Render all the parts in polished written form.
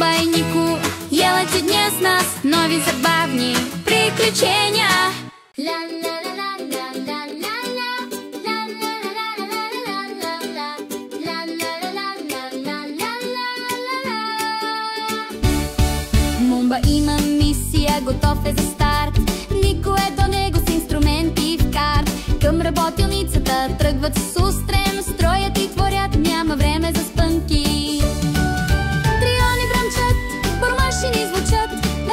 Мумба и Нико, елате дня с нас нови забавни приключения. Мумба има мисия, готов е за старт. Нико е до него с инструменти в карт. Към работилницата тръгват с устрем, строят и творят, няма време за спънки. Триони бръмчат, бормашини звучат,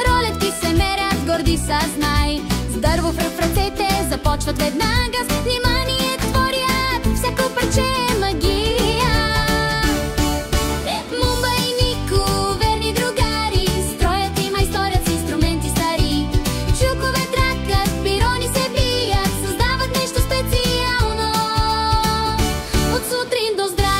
ролетки се мерят, горди са, знай. С дърво в ръцете започват веднага, с внимание творят, всяко парче е магия. Мумба и Нико, верни другари, строят и майсторят с инструменти стари. Чукове тракат, пирони се бият, създават нещо специално. От сутрин до здрав.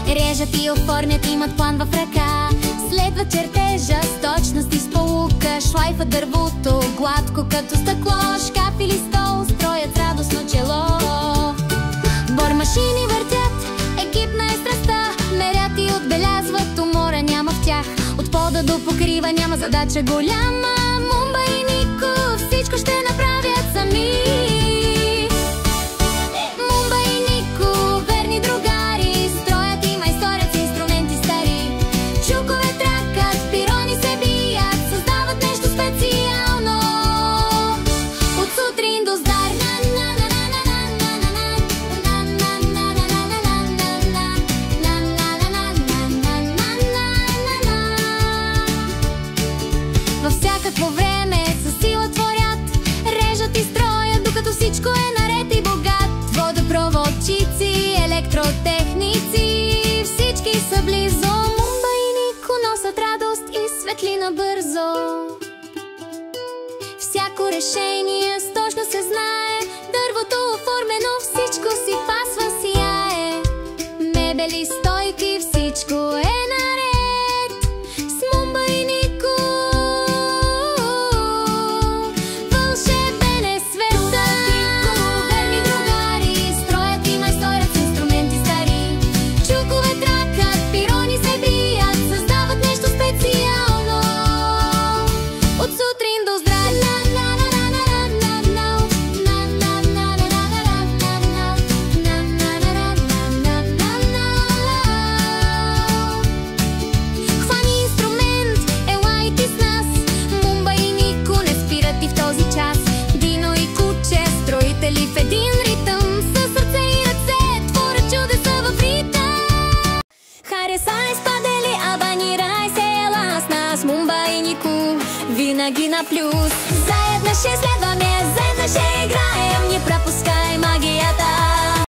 Режат и оформят, имат план в ръка. Следват чертежа с точност и сполука. Шлайфат дървото гладко като стъкло. Шкаф или стол строят с радостно чело. Бормашини въртят, екипна е страстта. Мерят и отбелязват, умора няма в тях. От пода до покрива няма задача голяма. Мумба и Нико всичко ще направят сами. Мумба и Нико, верни другари, строят и майсторят с инструменти стари. Чукове тракат, пирони се бият, създават нещо специално. От сутрин до здар. Във всякакво време със сила творят, режат и строят, докато всичко е наред и богат. Водопроводчици, електротехници, всички са близо. Мумба и Нико носят радост и светлина бързо. Всяко решение с точно се знае, дървото оформено, всичко си пасва, сияе. Мебели, стойки, всичко е наред. С Мумба и Нико вълшебен е света. Верни другари, строят и майсторят с инструменти стари. Чукове тракат, пирони се бият, създават нещо специално. От сутрин до здрав. Хвани инструмент, ела и ти с нас. Мумба и Нико не спират и в този час. Дино и Куче, строители в един ритъм, със сърце и ръце творят чудеса в ритъм. Харесай, спадели, абонирай се, ела с нас. Мумба и Нико винаги на плюс. Заедно ще следваме, заедно ще играем.